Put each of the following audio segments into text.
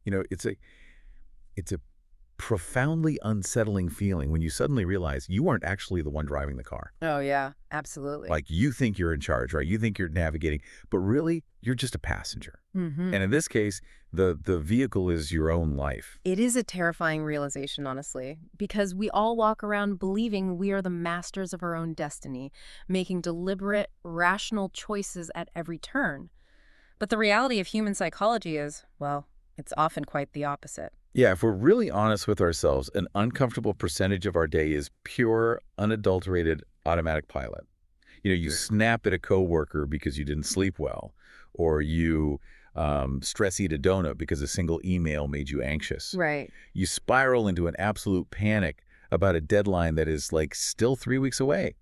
It's a profoundly unsettling feeling when you suddenly realize you aren't actually the one driving the car. Oh, yeah, absolutely. Like, you think you're in charge, right? You think you're navigating, but really, you're just a passenger. And in this case, the vehicle is your own life. It is a terrifying realization, honestly, because we all walk around believing we are the masters of our own destiny, making deliberate, rational choices at every turn. But the reality of human psychology is, well, it's often quite the opposite. Yeah, if we're really honest with ourselves, an uncomfortable percentage of our day is pure, unadulterated automatic pilot. You snap at a coworker because you didn't sleep well, or you stress eat a donut because a single email made you anxious. Right. You spiral into an absolute panic about a deadline that is like still 3 weeks away.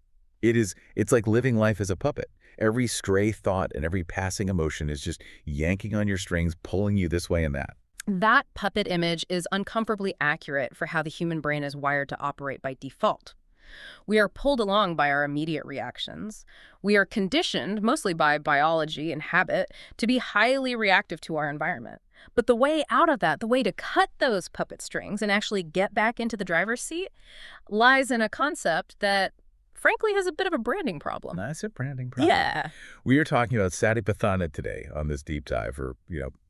It's like living life as a puppet. Every stray thought and every passing emotion is just yanking on your strings, pulling you this way and that. That puppet image is uncomfortably accurate for how the human brain is wired to operate by default. We are pulled along by our immediate reactions. We are conditioned, mostly by biology and habit, to be highly reactive to our environment. But the way out of that, the way to cut those puppet strings and actually get back into the driver's seat, lies in a concept that, frankly, has a bit of a branding problem. That's a branding problem. Yeah. We are talking about Satipatthana today on this deep dive, or,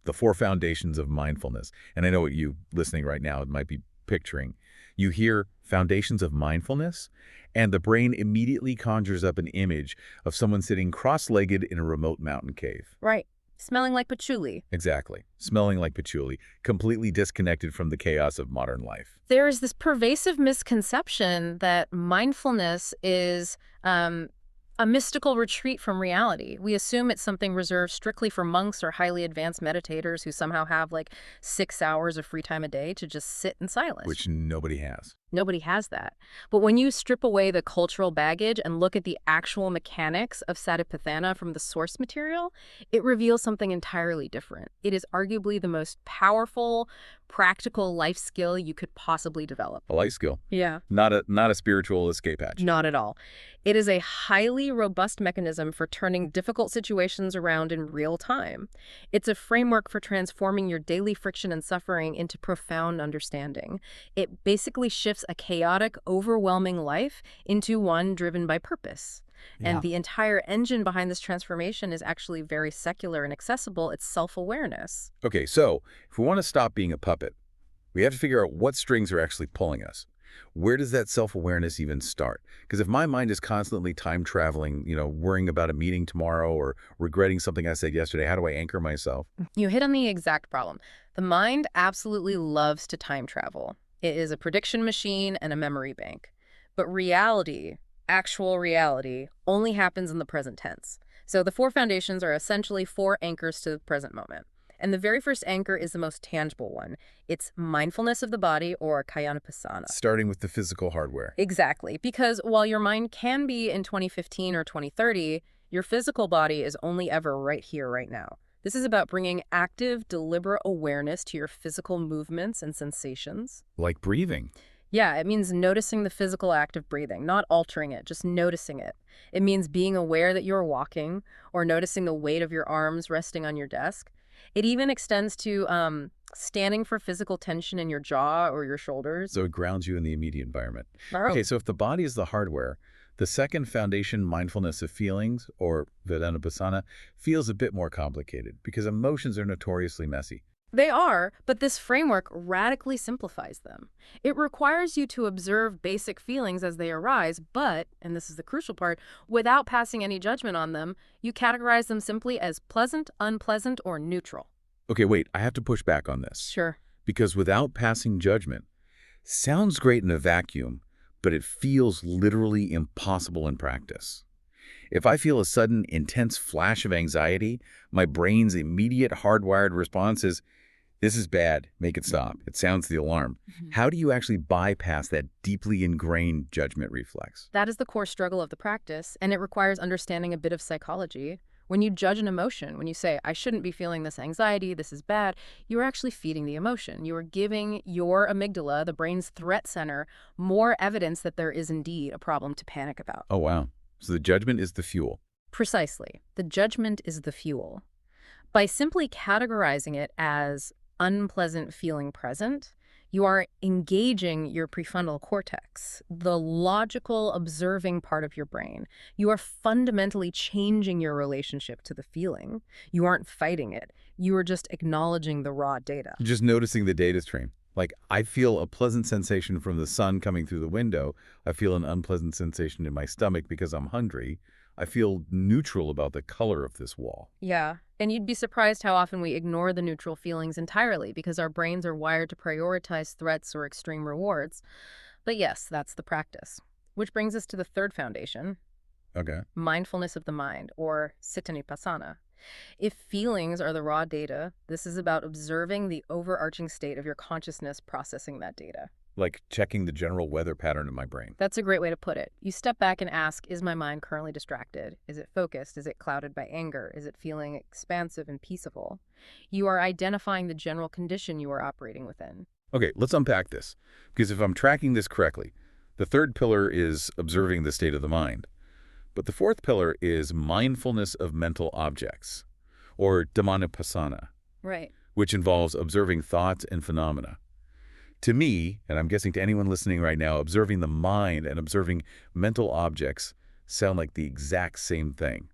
the 4 foundations of mindfulness. And I know what you listening right now might be picturing. You hear foundations of mindfulness, and the brain immediately conjures up an image of someone sitting cross-legged in a remote mountain cave. Right. Smelling like patchouli. Exactly. Smelling like patchouli, completely disconnected from the chaos of modern life. There is this pervasive misconception that mindfulness is a mystical retreat from reality. We assume it's something reserved strictly for monks or highly advanced meditators who somehow have like 6 hours of free time a day to just sit in silence. Which nobody has. Nobody has that. But when you strip away the cultural baggage and look at the actual mechanics of Satipatthana from the source material, it reveals something entirely different. It is arguably the most powerful, practical life skill you could possibly develop. A life skill. Yeah. Not a spiritual escape hatch. Not at all. It is a highly robust mechanism for turning difficult situations around in real time. It's a framework for transforming your daily friction and suffering into profound understanding. It basically shifts a chaotic, overwhelming life into one driven by purpose. Yeah. And the entire engine behind this transformation is actually very secular and accessible. It's self-awareness. Okay, so if we want to stop being a puppet, we have to figure out what strings are actually pulling us. Where does that self-awareness even start? Because if my mind is constantly time traveling, worrying about a meeting tomorrow or regretting something I said yesterday, how do I anchor myself? You hit on the exact problem. The mind absolutely loves to time travel. It is a prediction machine and a memory bank. But reality, actual reality, only happens in the present tense. So the 4 foundations are essentially 4 anchors to the present moment. And the very first anchor is the most tangible one. It's mindfulness of the body, or Kayanapasana. Starting with the physical hardware. Exactly. Because while your mind can be in 2015 or 2030, your physical body is only ever right here, right now. This is about bringing active, deliberate awareness to your physical movements and sensations. Like breathing. Yeah, it means noticing the physical act of breathing, not altering it, just noticing it. It means being aware that you're walking, or noticing the weight of your arms resting on your desk. It even extends to standing for physical tension in your jaw or your shoulders. So it grounds you in the immediate environment. Oh. Okay, so if the body is the hardware, the second foundation, mindfulness of feelings, or Vedanapassana, feels a bit more complicated because emotions are notoriously messy. They are, but this framework radically simplifies them. It requires you to observe basic feelings as they arise, but, and this is the crucial part, without passing any judgment on them, you categorize them simply as pleasant, unpleasant, or neutral. Okay, wait, I have to push back on this. Sure. Because without passing judgment, sounds great in a vacuum, but it feels literally impossible in practice. If I feel a sudden, intense flash of anxiety, my brain's immediate hardwired response is, "This is bad, make it stop." It sounds the alarm. How do you actually bypass that deeply ingrained judgment reflex? That is the core struggle of the practice, and it requires understanding a bit of psychology. When you judge an emotion, when you say, I shouldn't be feeling this anxiety, this is bad, you're actually feeding the emotion. You are giving your amygdala, the brain's threat center, more evidence that there is indeed a problem to panic about. Oh, wow. So the judgment is the fuel. Precisely. The judgment is the fuel. By simply categorizing it as unpleasant feeling present, you are engaging your prefrontal cortex, the logical, observing part of your brain. You are fundamentally changing your relationship to the feeling. You aren't fighting it. You are just acknowledging the raw data. Just noticing the data stream. Like, I feel a pleasant sensation from the sun coming through the window. I feel an unpleasant sensation in my stomach because I'm hungry. I feel neutral about the color of this wall. Yeah, and you'd be surprised how often we ignore the neutral feelings entirely because our brains are wired to prioritize threats or extreme rewards. But yes, that's the practice. Which brings us to the third foundation, Okay. mindfulness of the mind, or Satipatthana. If feelings are the raw data, this is about observing the overarching state of your consciousness processing that data. Like checking the general weather pattern in my brain. That's a great way to put it. You step back and ask, is my mind currently distracted? Is it focused? Is it clouded by anger? Is it feeling expansive and peaceful? You are identifying the general condition you are operating within. Okay, let's unpack this. Because if I'm tracking this correctly, the third pillar is observing the state of the mind. But the fourth pillar is mindfulness of mental objects, or Dhammanupassana, Right. which involves observing thoughts and phenomena. To me, and I'm guessing to anyone listening right now, observing the mind and observing mental objects sound like the exact same thing.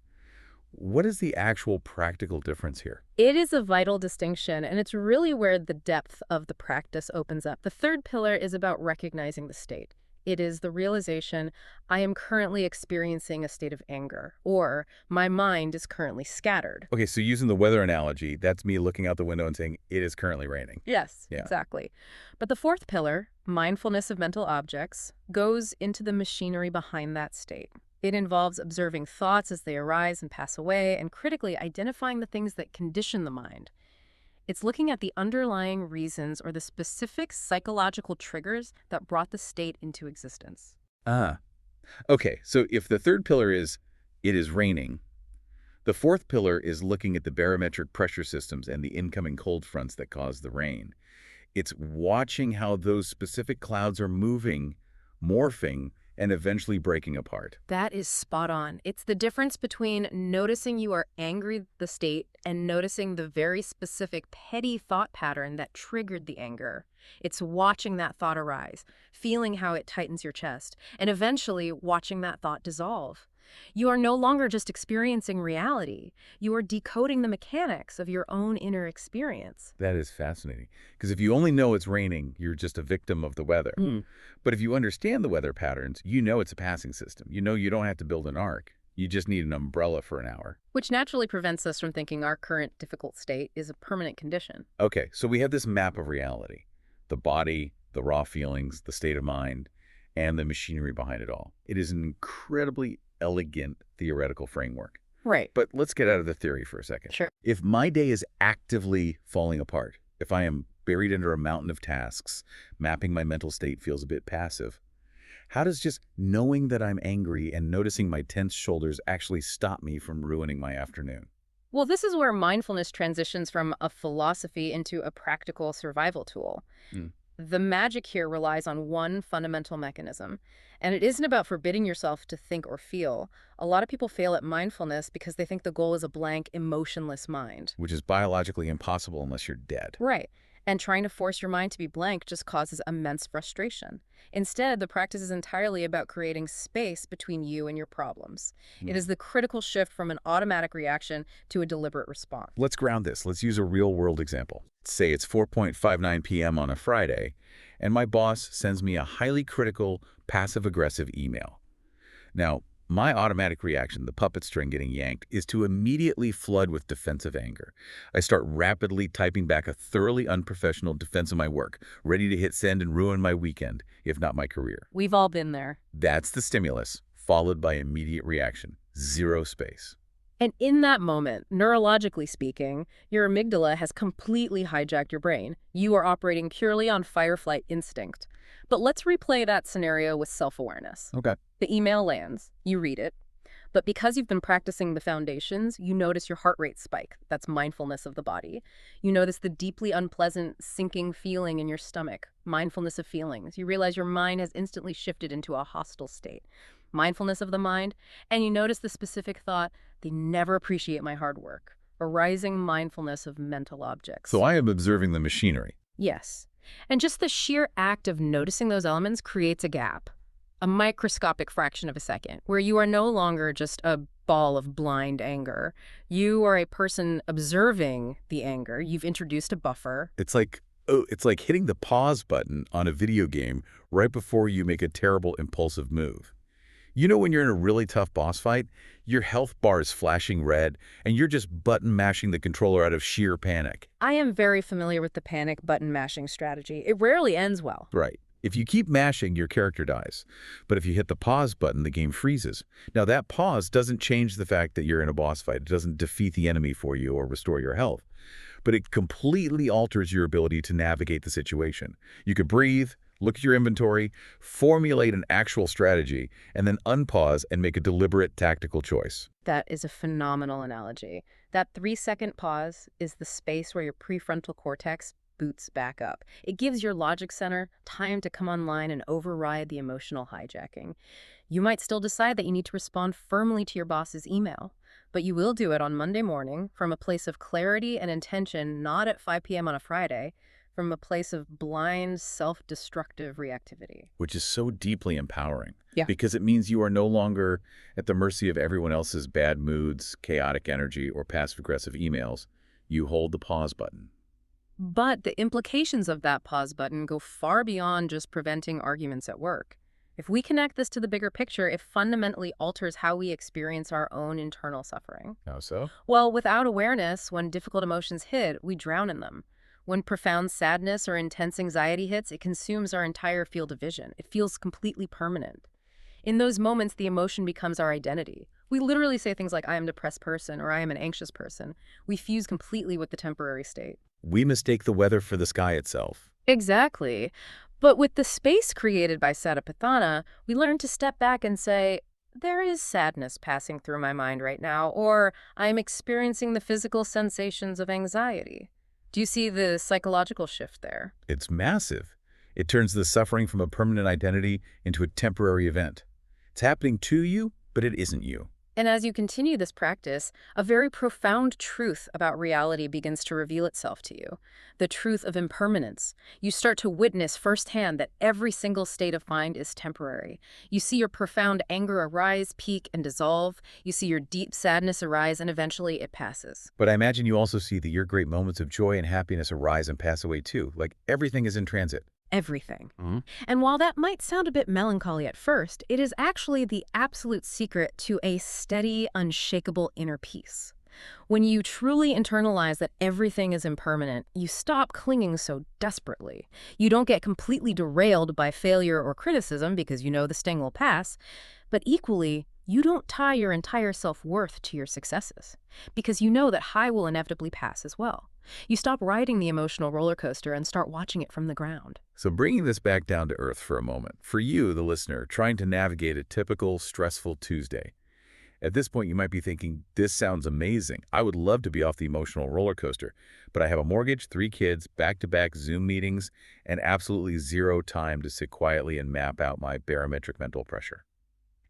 What is the actual practical difference here? It is a vital distinction, and it's really where the depth of the practice opens up. The third pillar is about recognizing the state. It is the realization, I am currently experiencing a state of anger, or my mind is currently scattered. Okay, so using the weather analogy, that's me looking out the window and saying, it is currently raining. Yes, Yeah. exactly. But the fourth pillar, mindfulness of mental objects, goes into the machinery behind that state. It involves observing thoughts as they arise and pass away, and critically identifying the things that condition the mind. It's looking at the underlying reasons or the specific psychological triggers that brought the state into existence. Ah. Okay, so if the third pillar is, it is raining, the fourth pillar is looking at the barometric pressure systems and the incoming cold fronts that cause the rain. It's watching how those specific clouds are moving, morphing, and eventually breaking apart. That is spot on. It's the difference between noticing you are angry at the state and noticing the very specific petty thought pattern that triggered the anger. It's watching that thought arise, feeling how it tightens your chest, and eventually watching that thought dissolve. You are no longer just experiencing reality. You are decoding the mechanics of your own inner experience. That is fascinating. Because if you only know it's raining, you're just a victim of the weather. But if you understand the weather patterns, you know it's a passing system. You know you don't have to build an ark. You just need an umbrella for an hour. Which naturally prevents us from thinking our current difficult state is a permanent condition. Okay, so we have this map of reality. The body, the raw feelings, the state of mind, and the machinery behind it all. It is an incredibly elegant theoretical framework. Right. But let's get out of the theory for a second. Sure. If my day is actively falling apart, if I am buried under a mountain of tasks, mapping my mental state feels a bit passive, how does just knowing that I'm angry and noticing my tense shoulders actually stop me from ruining my afternoon? Well, this is where mindfulness transitions from a philosophy into a practical survival tool. The magic here relies on one fundamental mechanism, and it isn't about forbidding yourself to think or feel. A lot of people fail at mindfulness because they think the goal is a blank, emotionless mind. Which is biologically impossible unless you're dead. Right. And trying to force your mind to be blank just causes immense frustration. Instead, the practice is entirely about creating space between you and your problems. It is the critical shift from an automatic reaction to a deliberate response. Let's ground this. Let's use a real-world example. Say it's 4:59 p.m. on a Friday, and my boss sends me a highly critical, passive-aggressive email. Now, my automatic reaction, the puppet string getting yanked, is to immediately flood with defensive anger. I start rapidly typing back a thoroughly unprofessional defense of my work, ready to hit send and ruin my weekend, if not my career. We've all been there. That's the stimulus, followed by immediate reaction. Zero space. And in that moment, neurologically speaking, your amygdala has completely hijacked your brain. You are operating purely on fight-or-flight instinct. But let's replay that scenario with self-awareness. Okay. The email lands, you read it, but because you've been practicing the foundations, you notice your heart rate spike. That's mindfulness of the body. You notice the deeply unpleasant sinking feeling in your stomach, mindfulness of feelings. You realize your mind has instantly shifted into a hostile state, mindfulness of the mind, and you notice the specific thought, they never appreciate my hard work. arising mindfulness of mental objects. So I am observing the machinery. Yes. And just the sheer act of noticing those elements creates a gap, a microscopic fraction of a second, where you are no longer just a ball of blind anger. You are a person observing the anger. You've introduced a buffer. It's like hitting the pause button on a video game right before you make a terrible impulsive move. You know when you're in a really tough boss fight, your health bar is flashing red, and you're just button mashing the controller out of sheer panic. I am very familiar with the panic button mashing strategy. It rarely ends well. Right. If you keep mashing, your character dies. But if you hit the pause button, the game freezes. Now, that pause doesn't change the fact that you're in a boss fight. It doesn't defeat the enemy for you or restore your health. But it completely alters your ability to navigate the situation. You could breathe, look at your inventory, formulate an actual strategy, and then unpause and make a deliberate tactical choice. That is a phenomenal analogy. That 3-second pause is the space where your prefrontal cortex boots back up. It gives your logic center time to come online and override the emotional hijacking. You might still decide that you need to respond firmly to your boss's email, but you will do it on Monday morning from a place of clarity and intention, not at 5 p.m. on a Friday, from a place of blind, self-destructive reactivity. Which is so deeply empowering. Yeah. Because it means you are no longer at the mercy of everyone else's bad moods, chaotic energy, or passive-aggressive emails. You hold the pause button. But the implications of that pause button go far beyond just preventing arguments at work. If we connect this to the bigger picture, it fundamentally alters how we experience our own internal suffering. How so? Well, without awareness, when difficult emotions hit, we drown in them. When profound sadness or intense anxiety hits, it consumes our entire field of vision. It feels completely permanent. In those moments, the emotion becomes our identity. We literally say things like, I am a depressed person, or I am an anxious person. We fuse completely with the temporary state. We mistake the weather for the sky itself. Exactly. But with the space created by Satipatthana, we learn to step back and say, there is sadness passing through my mind right now, or I'm experiencing the physical sensations of anxiety. Do you see the psychological shift there? It's massive. It turns the suffering from a permanent identity into a temporary event. It's happening to you, but it isn't you. And as you continue this practice, a very profound truth about reality begins to reveal itself to you. The truth of impermanence. You start to witness firsthand that every single state of mind is temporary. You see your profound anger arise, peak, and dissolve. You see your deep sadness arise, and eventually it passes. But I imagine you also see that your great moments of joy and happiness arise and pass away too, like everything is in transit. Everything. And while that might sound a bit melancholy at first, it is actually the absolute secret to a steady, unshakable inner peace. When you truly internalize that everything is impermanent, you stop clinging so desperately. You don't get completely derailed by failure or criticism because you know the sting will pass, but equally, you don't tie your entire self-worth to your successes because you know that high will inevitably pass as well. You stop riding the emotional roller coaster and start watching it from the ground. So bringing this back down to earth for a moment, for you, the listener, trying to navigate a typical stressful Tuesday. At this point, you might be thinking, this sounds amazing. I would love to be off the emotional roller coaster, but I have a mortgage, 3 kids, back-to-back Zoom meetings, and absolutely zero time to sit quietly and map out my barometric mental pressure.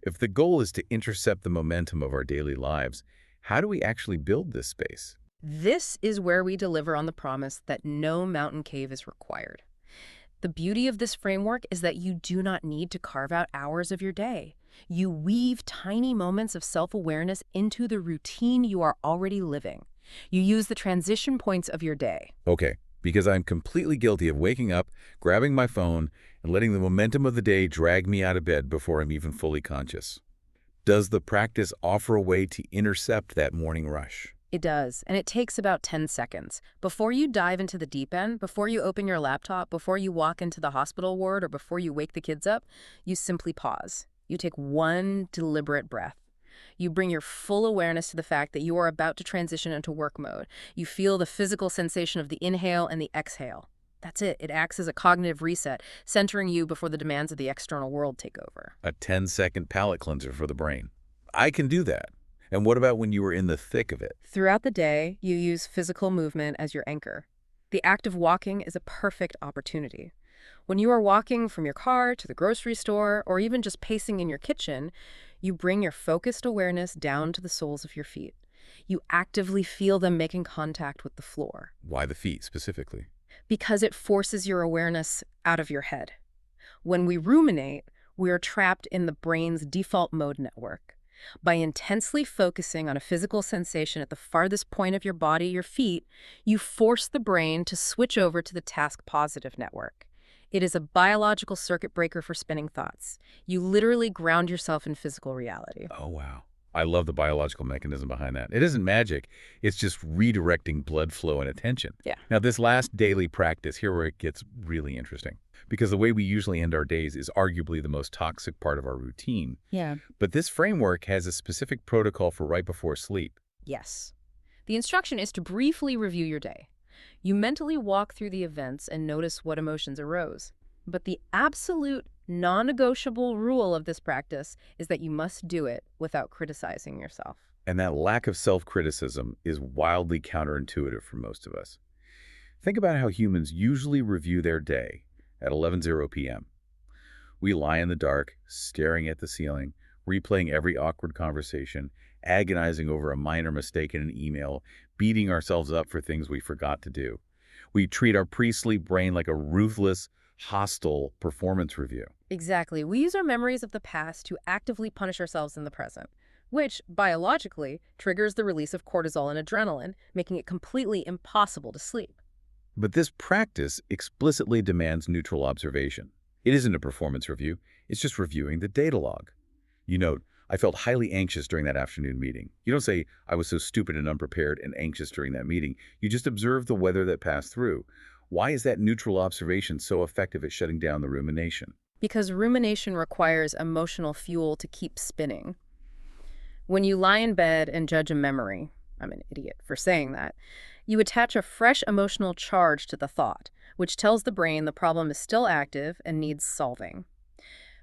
If the goal is to intercept the momentum of our daily lives, how do we actually build this space? This is where we deliver on the promise that no mountain cave is required. The beauty of this framework is that you do not need to carve out hours of your day. You weave tiny moments of self-awareness into the routine you are already living. You use the transition points of your day. Okay, because I'm completely guilty of waking up, grabbing my phone, and letting the momentum of the day drag me out of bed before I'm even fully conscious. Does the practice offer a way to intercept that morning rush? It does, and it takes about 10 seconds. Before you dive into the deep end, before you open your laptop, before you walk into the hospital ward, or before you wake the kids up, you simply pause. You take one deliberate breath. You bring your full awareness to the fact that you are about to transition into work mode. You feel the physical sensation of the inhale and the exhale. That's it. It acts as a cognitive reset, centering you before the demands of the external world take over. A 10-second palate cleanser for the brain. I can do that. And what about when you were in the thick of it? Throughout the day, you use physical movement as your anchor. The act of walking is a perfect opportunity. When you are walking from your car to the grocery store, or even just pacing in your kitchen, you bring your focused awareness down to the soles of your feet. You actively feel them making contact with the floor Why the feet specifically? because it forces your awareness out of your head. When we ruminate, we are trapped in the brain's default mode network. By intensely focusing on a physical sensation at the farthest point of your body, your feet, you force the brain to switch over to the task positive network. It is a biological circuit breaker for spinning thoughts. You literally ground yourself in physical reality. Oh, wow. I love the biological mechanism behind that. It isn't magic. It's just redirecting blood flow and attention. Yeah. Now, this last daily practice, here where it gets really interesting, because the way we usually end our days is arguably the most toxic part of our routine. Yeah. But this framework has a specific protocol for right before sleep. Yes. The instruction is to briefly review your day. You mentally walk through the events and notice what emotions arose. But the absolute non-negotiable rule of this practice is that you must do it without criticizing yourself. And that lack of self-criticism is wildly counterintuitive for most of us. Think about how humans usually review their day at 11:00 p.m. We lie in the dark, staring at the ceiling, replaying every awkward conversation, agonizing over a minor mistake in an email, beating ourselves up for things we forgot to do. We treat our pre-sleep brain like a ruthless, hostile performance review. Exactly. We use our memories of the past to actively punish ourselves in the present, which, biologically, triggers the release of cortisol and adrenaline, making it completely impossible to sleep. But this practice explicitly demands neutral observation. It isn't a performance review, it's just reviewing the data log. You note, I felt highly anxious during that afternoon meeting. You don't say, I was so stupid and unprepared and anxious during that meeting. You just observe the weather that passed through. Why is that neutral observation so effective at shutting down the rumination? Because rumination requires emotional fuel to keep spinning. When you lie in bed and judge a memory, I'm an idiot for saying that, you attach a fresh emotional charge to the thought, which tells the brain the problem is still active and needs solving.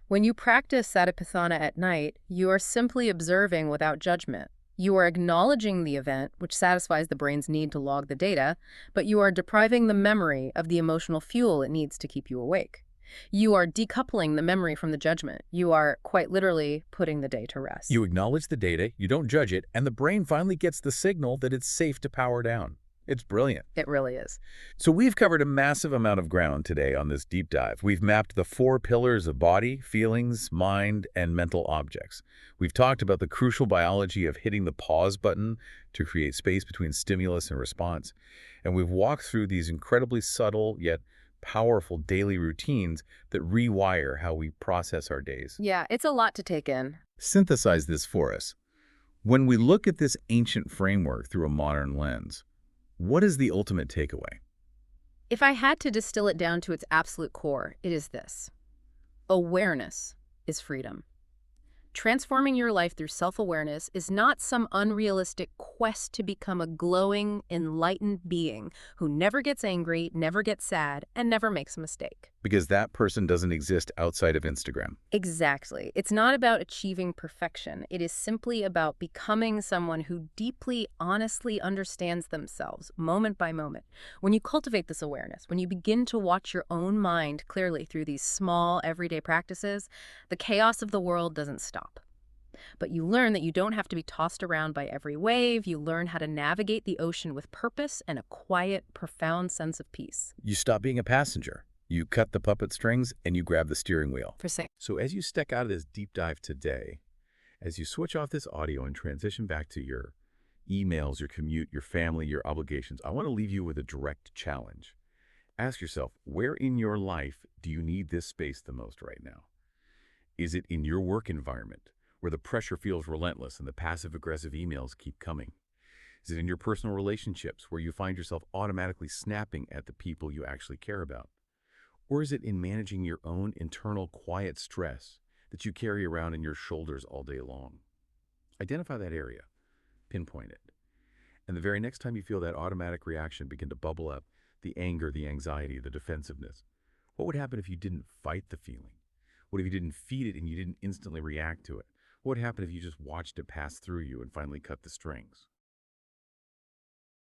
When you practice Satipatthana at night, you are simply observing without judgment. You are acknowledging the event, which satisfies the brain's need to log the data, but you are depriving the memory of the emotional fuel it needs to keep you awake. You are decoupling the memory from the judgment. You are, quite literally, putting the day to rest. You acknowledge the data, you don't judge it, and the brain finally gets the signal that it's safe to power down. It's brilliant. It really is. So we've covered a massive amount of ground today on this deep dive. We've mapped the 4 pillars of body, feelings, mind, and mental objects. We've talked about the crucial biology of hitting the pause button to create space between stimulus and response. And we've walked through these incredibly subtle yet powerful daily routines that rewire how we process our days. Yeah, it's a lot to take in. Synthesize this for us. When we look at this ancient framework through a modern lens, what is the ultimate takeaway? If I had to distill it down to its absolute core, it is this. Awareness is freedom. Transforming your life through self-awareness is not some unrealistic quest to become a glowing, enlightened being who never gets angry, never gets sad, and never makes a mistake. Because that person doesn't exist outside of Instagram. Exactly. It's not about achieving perfection. It is simply about becoming someone who deeply, honestly understands themselves, moment by moment. When you cultivate this awareness, when you begin to watch your own mind clearly through these small, everyday practices, the chaos of the world doesn't stop. But you learn that you don't have to be tossed around by every wave. You learn how to navigate the ocean with purpose and a quiet, profound sense of peace. You stop being a passenger. You cut the puppet strings and you grab the steering wheel. So as you step out of this deep dive today, as you switch off this audio and transition back to your emails, your commute, your family, your obligations, I want to leave you with a direct challenge. Ask yourself, where in your life do you need this space the most right now? Is it in your work environment, where the pressure feels relentless and the passive-aggressive emails keep coming? Is it in your personal relationships, where you find yourself automatically snapping at the people you actually care about? Or is it in managing your own internal quiet stress that you carry around in your shoulders all day long? Identify that area, pinpoint it, and the very next time you feel that automatic reaction begin to bubble up, the anger, the anxiety, the defensiveness, what would happen if you didn't fight the feeling? What if you didn't feed it and you didn't instantly react to it? What would happen if you just watched it pass through you and finally cut the strings?